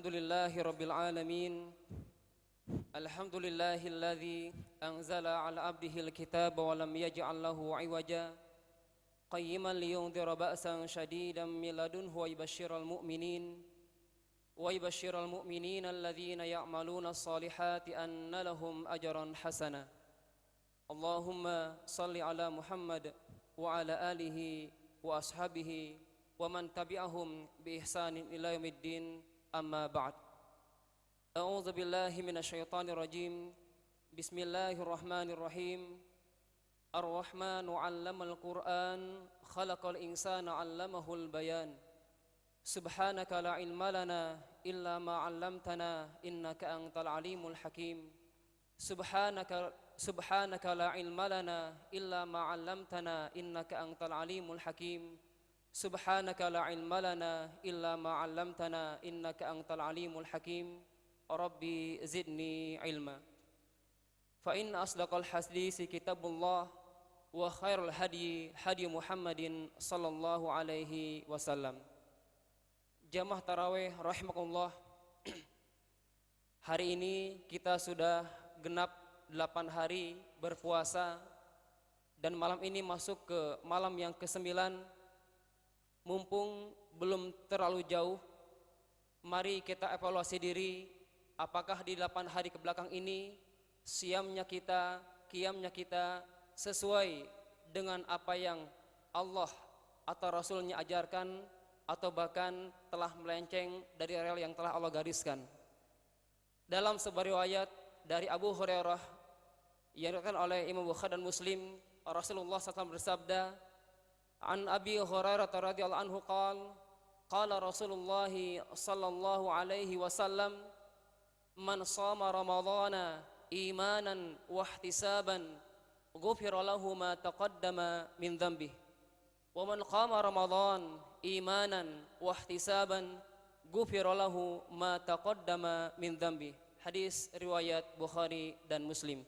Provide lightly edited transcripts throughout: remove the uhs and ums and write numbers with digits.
Alhamdulillahi Rabbil Alamin. Alhamdulillahilladzi anzala ala abdihil kitaba wa lam yaj'al lahu 'iwaja qayyiman liyundhira ba'san shadidan min ladunhu wa yubashshiral mu'minin alladhina ya'maluna as-salihati anna lahum ajran hasana. Allahumma salli ala Muhammad wa ala alihi wa ashabihi wa man tabi'ahum bi ihsanin ila yaumiddin. Amma ba'd. A'udzu billahi minasyaitonir rajim. Bismillahirrahmanirrahim. Ar-Rahmanu 'allamal Qur'an, khalaqal insana 'allamahul bayan. Subhanaka la ilma lana illa ma 'allamtana innaka antal alimul hakim. Subhanaka la ilma lana illa ma 'allamtana innaka antal alimul hakim. Subhanaka la ilma lana illa ma 'allamtana innaka antal alimul hakim. Rabbi zidni ilma. Fa inna asdaqal haditsi kitabullah wa khairul hadi Muhammadin sallallahu alaihi wasallam. Jamaah tarawih rahimakumullah. Hari ini kita sudah genap 8 hari berpuasa dan malam ini masuk ke malam yang ke-9. Mumpung belum terlalu jauh, mari kita evaluasi diri, apakah di 8 hari ke belakang ini siamnya kita, qiyamnya kita sesuai dengan apa yang Allah atau Rasulnya ajarkan, atau bahkan telah melenceng dari rel yang telah Allah gariskan. Dalam sebuah riwayat dari Abu Hurairah yang diriwayatkan oleh Imam Bukhari dan Muslim, Rasulullah SAW bersabda, An Abi Hurairah radhiyallahu anhu qala Rasulullah sallallahu alaihi wasallam, man shama ramadhana imanan wa ihtisaban ghufira lahu ma taqaddama min dhanbihi wa man qama ramadhan imanan wa ihtisaban ghufira lahu ma taqaddama min dhanbihi. Hadis riwayat Bukhari dan Muslim.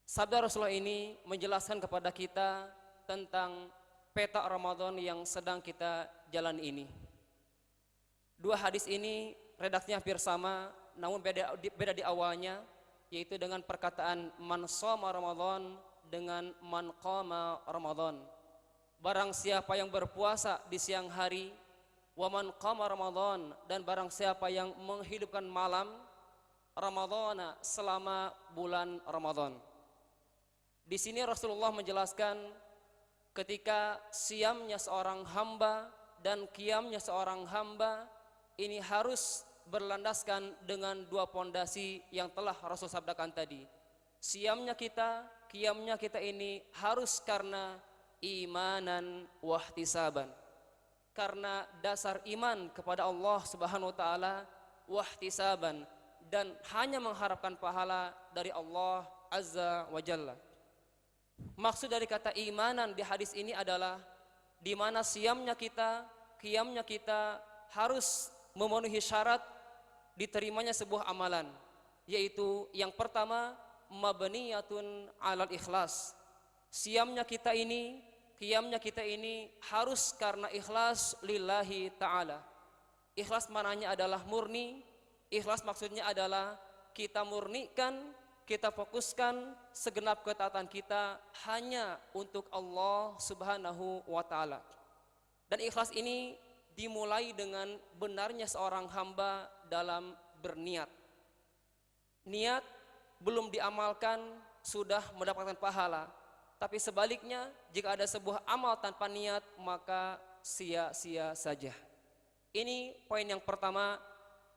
Sabda Rasulullah ini menjelaskan kepada kita tentang peta Ramadan yang sedang kita jalan ini. Dua hadis ini redaksinya hampir sama, namun beda di awalnya, yaitu dengan perkataan man shoma Ramadan dengan man qama Ramadan. Barang siapa yang berpuasa di siang hari, wa man qama Ramadan, dan barang siapa yang menghidupkan malam Ramadhana selama bulan Ramadan. Di sini Rasulullah menjelaskan ketika siamnya seorang hamba dan qiyamnya seorang hamba ini harus berlandaskan dengan dua pondasi yang telah Rasul sabdakan tadi. Siamnya kita, qiyamnya kita ini harus karena imanan wa ihtisaban. Karena dasar iman kepada Allah Subhanahu wa taala, wa ihtisaban, dan hanya mengharapkan pahala dari Allah Azza wa Jalla. Maksud dari kata imanan di hadis ini adalah di mana siamnya kita, qiyamnya kita harus memenuhi syarat diterimanya sebuah amalan, yaitu yang pertama mabniyatun 'alal ikhlas. Siamnya kita ini, qiyamnya kita ini harus karena ikhlas lillahi ta'ala. Ikhlas mananya adalah murni. Ikhlas maksudnya adalah kita murnikan, kita fokuskan segenap ketaatan kita hanya untuk Allah Subhanahu wa taala. Dan ikhlas ini dimulai dengan benarnya seorang hamba dalam berniat. Niat belum diamalkan sudah mendapatkan pahala, tapi sebaliknya jika ada sebuah amal tanpa niat maka sia-sia saja. Ini poin yang pertama,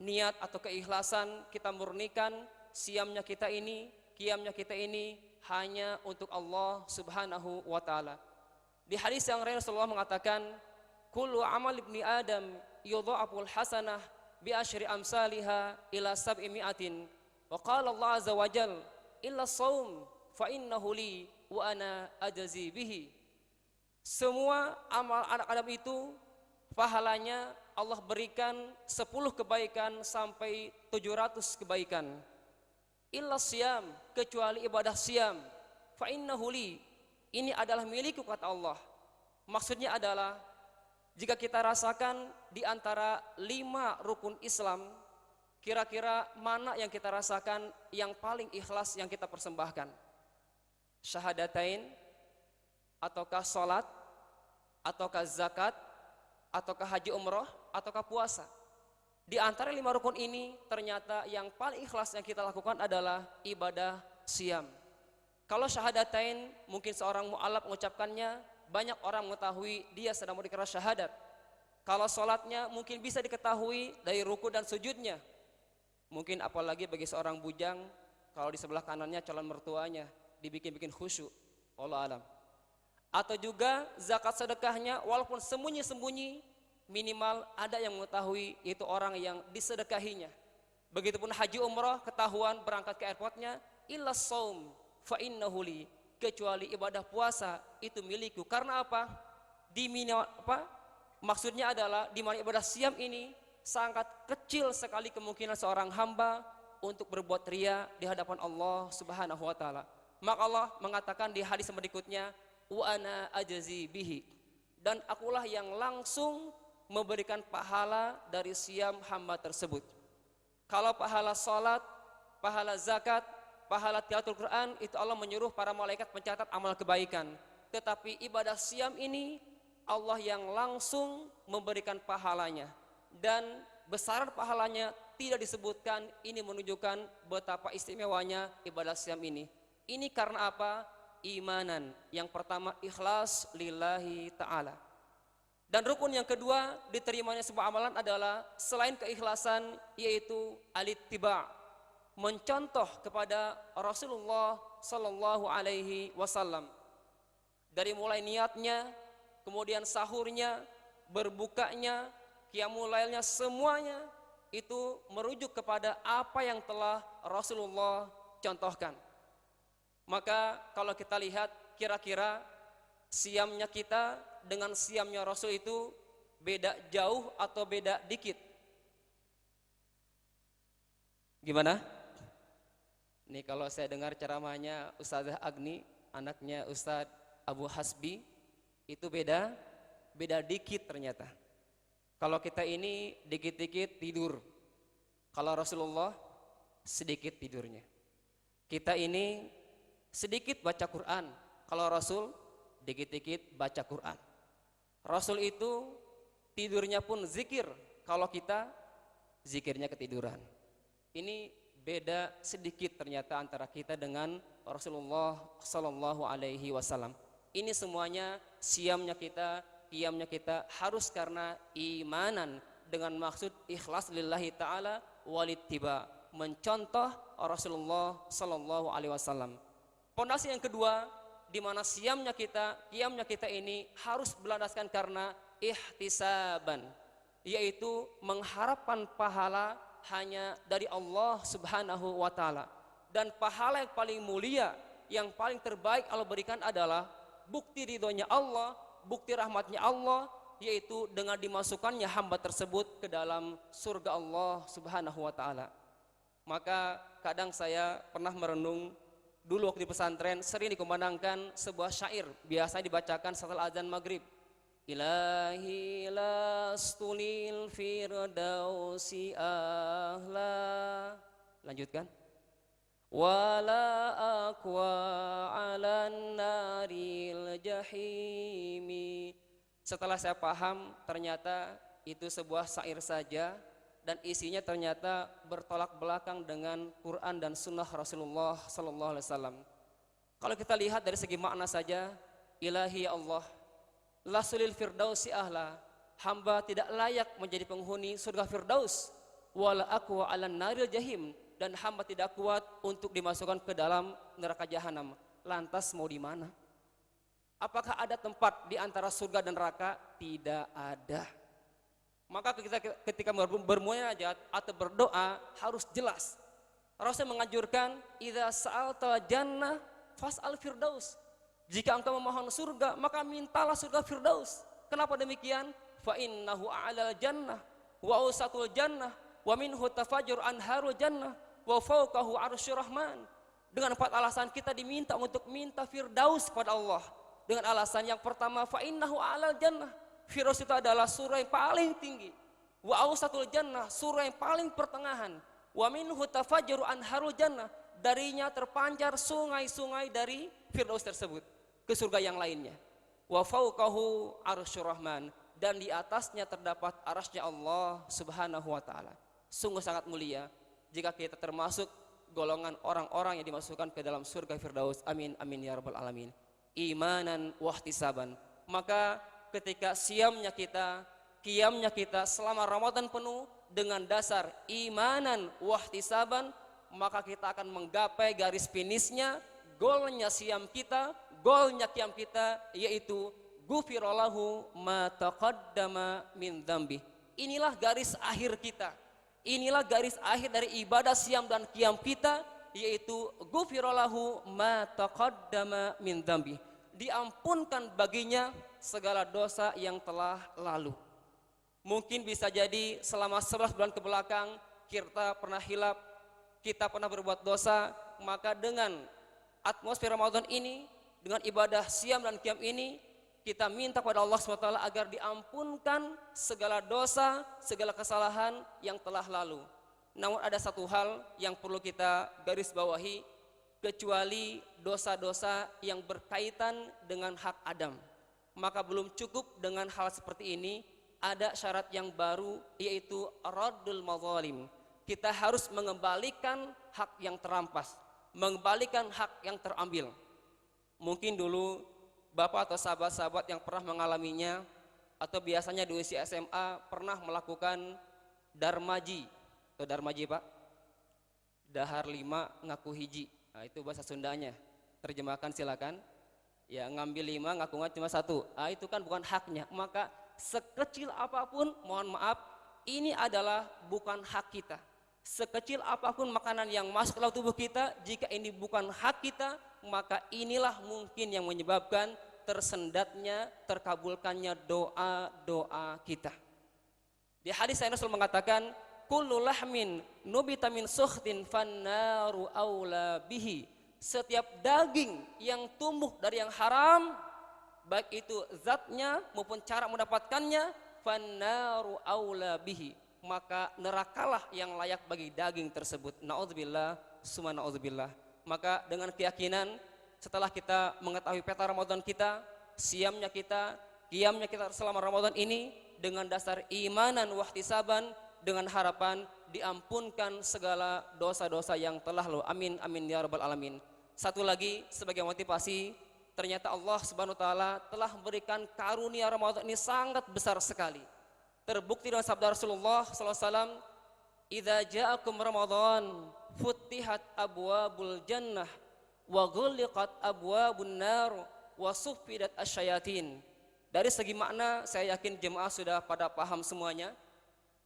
niat atau keikhlasan kita murnikan siamnya kita ini, qiyamnya kita ini hanya untuk Allah Subhanahu wa taala. Di hadis yang lain Rasulullah mengatakan, kullu amal ibni Adam yudha'aful hasanah bi asyri amsalha ila sab'i mi'atin. Wa qala Allah azza wa jalla, illa shaum fa innahu li wa ana ajzi bihi. Semua amal anak Adam itu pahalanya Allah berikan 10 kebaikan sampai 700 kebaikan. Illa siyam, kecuali ibadah siyam, fa innahu li, ini adalah milikku kata Allah. Maksudnya adalah Jika kita rasakan di antara 5 rukun Islam, kira-kira mana yang kita rasakan yang paling ikhlas yang kita persembahkan? Syahadatain, ataukah sholat, ataukah zakat, ataukah haji umroh, ataukah puasa? Di antara 5 rukun ini ternyata yang paling ikhlas yang kita lakukan adalah ibadah siam. Kalau syahadatain mungkin seorang mu'alaf mengucapkannya, banyak orang mengetahui dia sedang beriqrar syahadat. Kalau sholatnya mungkin bisa diketahui dari ruku dan sujudnya. Mungkin apalagi bagi seorang bujang, kalau di sebelah kanannya calon mertuanya dibikin-bikin khusyuk, wallahu alam. Atau juga zakat sedekahnya walaupun sembunyi-sembunyi, minimal ada yang mengetahui, yaitu orang yang disedekahinya. Begitupun haji umrah, ketahuan berangkat ke airportnya, illa saum fa innahu li, kecuali ibadah puasa itu milikku. Karena apa? Maksudnya adalah di mana ibadah siam ini sangat kecil sekali kemungkinan seorang hamba untuk berbuat riya di hadapan Allah Subhanahu wa taala. Maka Allah mengatakan di hadis berikutnya, wa ana ajzi bihi, dan akulah yang langsung memberikan pahala dari siam hamba tersebut. Kalau pahala salat, pahala zakat, pahala tilawatul Quran, itu Allah menyuruh para malaikat mencatat amal kebaikan. Tetapi ibadah siam ini Allah yang langsung memberikan pahalanya, dan besaran pahalanya tidak disebutkan. Ini menunjukkan betapa istimewanya ibadah siam ini. Ini karena apa? Imanan. Yang pertama ikhlas lillahi ta'ala. Dan rukun yang kedua diterimanya sebuah amalan adalah selain keikhlasan, yaitu alittiba', mencontoh kepada Rasulullah sallallahu alaihi wasallam. Dari mulai niatnya, kemudian sahurnya, berbukanya, qiyamul lailnya, semuanya itu merujuk kepada apa yang telah Rasulullah contohkan. Maka kalau kita lihat kira-kira siamnya kita dengan siamnya Rasul itu beda jauh atau beda dikit? Gimana? Nih kalau saya dengar ceramahnya Ustazah Agni, anaknya Ustadz Abu Hasbi, itu beda dikit ternyata. Kalau kita ini dikit-dikit tidur, kalau Rasulullah sedikit tidurnya. Kita ini sedikit baca Quran, kalau Rasul dikit-dikit baca Quran. Rasul itu tidurnya pun zikir, kalau kita zikirnya ketiduran. Ini beda sedikit ternyata antara kita dengan Rasulullah sallallahu alaihi wasallam. Ini semuanya siamnya kita, qiyamnya kita harus karena imanan, dengan maksud ikhlas lillahi ta'ala walittiba, mencontoh Rasulullah sallallahu alaihi wasallam. Pondasi yang kedua, di mana siamnya kita, qiyamnya kita ini harus berlandaskan karena ihtisaban, yaitu mengharapkan pahala hanya dari Allah Subhanahu wa taala. Dan pahala yang paling mulia, yang paling terbaik Allah berikan adalah bukti ridhonya Allah, bukti rahmatnya Allah, yaitu dengan dimasukkannya hamba tersebut ke dalam surga Allah Subhanahu wa taala. Maka kadang saya pernah merenung, dulu waktu di pesantren sering dikumandangkan sebuah syair, biasa dibacakan setelah azan maghrib. Ilahi lastunil firdausi ahla. Lanjutkan. Wala aqwa alan naril jahimi. Setelah saya paham, ternyata itu sebuah syair saja, dan isinya ternyata bertolak belakang dengan Quran dan Sunnah Rasulullah Sallallahu Alaihi Wasallam. Kalau kita lihat dari segi makna saja, Ilahi Allah, lasulil firdausi ahla, hamba tidak layak menjadi penghuni surga firdaus. Wala aqwa alan naril jahim, dan hamba tidak kuat untuk dimasukkan ke dalam neraka jahanam. Lantas mau di mana? Apakah ada tempat di antara surga dan neraka? Tidak ada. Maka ketika bermunajat atau berdoa harus jelas. Rasul menganjurkan, idza sa'alta jannah fas'al firdaus. Jika engkau memohon surga, maka mintalah surga firdaus. Kenapa demikian? Fa innahu a'lal jannah wa awsatul jannah wa minhu tafajjur anharul jannah wa fawqahu arsyur rahman. Dengan 4 alasan kita diminta untuk minta firdaus kepada Allah. Dengan alasan yang pertama, fa innahu a'lal jannah, Firdaus itu adalah surga yang paling tinggi. Wa awsatul jannah, surga yang paling pertengahan. Wa minhu tafajjaru anharul jannah, darinya terpancar sungai-sungai dari Firdaus tersebut ke surga yang lainnya. Wa fauqahu arsyur rahman, dan di atasnya terdapat arasnya Allah Subhanahu wa taala. Sungguh sangat mulia jika kita termasuk golongan orang-orang yang dimasukkan ke dalam surga Firdaus. Amin amin ya rabbal alamin. Imanan wahtisaban. Maka ketika siamnya kita, qiyamnya kita selama Ramadan penuh dengan dasar imanan wahtisaban, maka kita akan menggapai garis finishnya, golnya siam kita, golnya qiyam kita, yaitu ghufirallahu ma taqaddama min dzambi. Inilah garis akhir kita. Inilah garis akhir dari ibadah siam dan qiyam kita, yaitu ghufirallahu ma taqaddama min dzambi. Diampunkan baginya segala dosa yang telah lalu. Mungkin bisa jadi selama 11 bulan ke belakang kita pernah hilaf, kita pernah berbuat dosa, maka dengan atmosfer Ramadan ini, dengan ibadah siam dan qiyam ini, kita minta pada Allah SWT agar diampunkan segala dosa, segala kesalahan yang telah lalu. Namun ada satu hal yang perlu kita garis bawahi, kecuali dosa-dosa yang berkaitan dengan hak Adam. Maka belum cukup dengan hal seperti ini, ada syarat yang baru, yaitu raddul mazalim. Kita harus mengembalikan hak yang terampas, mengembalikan hak yang terambil. Mungkin dulu Bapak atau sahabat-sahabat yang pernah mengalaminya, atau biasanya di usia SMA pernah melakukan darmaji. Atau darmaji Pak? Dahar 5 ngaku hiji. Nah, itu bahasa Sundanya. Terjemahkan silakan. Ya, ngambil 5 ngaku cuma 1. Ah, itu kan bukan haknya. Maka sekecil apapun, mohon maaf, ini adalah bukan hak kita. Sekecil apapun makanan yang masuk ke dalam tubuh kita, jika ini bukan hak kita, maka inilah mungkin yang menyebabkan tersendatnya, terkabulkannya doa-doa kita. Di hadis Rasul mengatakan, kullu lahmin nubita min sukhtin fannaru aula bihi. Setiap daging yang tumbuh dari yang haram, baik itu zatnya maupun cara mendapatkannya, fannaru aula bihi, maka nerakalah yang layak bagi daging tersebut. Na'udzubillah, summa na'udzubillah. Maka dengan keyakinan setelah kita mengetahui peta Ramadan kita, siamnya kita, qiyamnya kita selama Ramadan ini, dengan dasar imanan wahtisaban, dengan harapan diampunkan segala dosa-dosa yang telah lalu. Amin amin ya rabbal alamin. Satu lagi sebagai motivasi, ternyata Allah Subhanahu wa taala telah memberikan karunia Ramadan ini sangat besar sekali. Terbukti dalam sabda Rasulullah sallallahu alaihi wasallam, "Idza ja'akum Ramadan futtihat abwabul jannah wa ghulliqat abwabun nar wa suffidat asyayatin." Dari segi makna saya yakin jemaah sudah pada paham semuanya.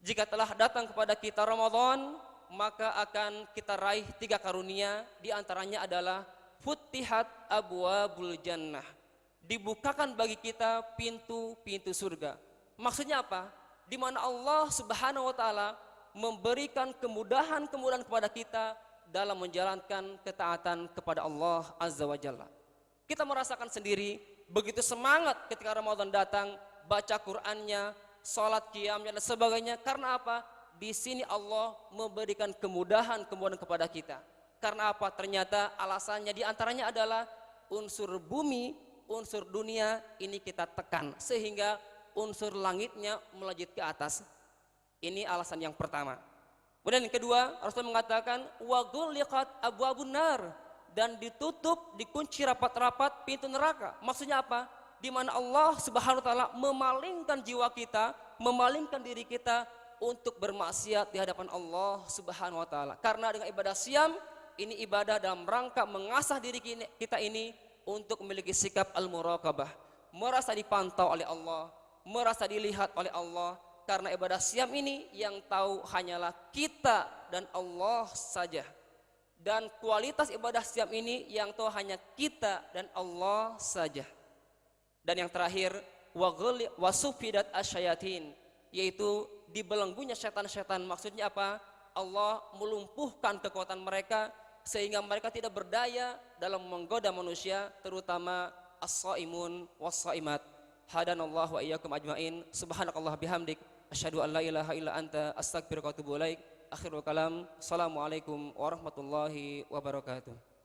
Jika telah datang kepada kita Ramadan, maka akan kita raih 3 karunia. Di antaranya adalah futtihat abwabul jannah, dibukakan bagi kita pintu-pintu surga. Maksudnya apa? Di mana Allah Subhanahu wa taala memberikan kemudahan-kemudahan kepada kita dalam menjalankan ketaatan kepada Allah Azza wa Jalla. Kita merasakan sendiri begitu semangat ketika Ramadan datang, baca Qur'annya, salat qiyamnya dan sebagainya. Karena apa? Di sini Allah memberikan kemudahan-kemudahan kepada kita. Karena apa? Ternyata alasannya diantaranya adalah unsur bumi, unsur dunia ini kita tekan sehingga unsur langitnya melejit ke atas. Ini alasan yang pertama. Kemudian yang kedua, Rasul mengatakan wa ghulliqat abwabun nar, dan ditutup, dikunci rapat-rapat pintu neraka. Maksudnya apa? Di mana Allah Subhanahu wa taala memalingkan jiwa kita, memalingkan diri kita untuk bermaksiat di hadapan Allah Subhanahu wa taala. Karena dengan ibadah siam, ini ibadah dalam rangka mengasah diri kita ini untuk memiliki sikap al-muraqabah, merasa dipantau oleh Allah, merasa dilihat oleh Allah. Karena ibadah siam ini yang tahu hanyalah kita dan Allah saja. Dan kualitas ibadah siam ini yang tahu hanya kita dan Allah saja. Dan yang terakhir, wasufidat asyayatin, yaitu dibelenggunya setan-setan. Maksudnya apa? Allah melumpuhkan kekuatan mereka sehingga mereka tidak berdaya dalam menggoda manusia, terutama as-shaimun was-shaimat. hadanallahu wa iyyakum ajmain. Subhanakallah bihamdik asyhadu an la ilaha illa anta astaghfiruka wa atubu ilaik. Akhirul kalam. Assalamualaikum warahmatullahi wabarakatuh.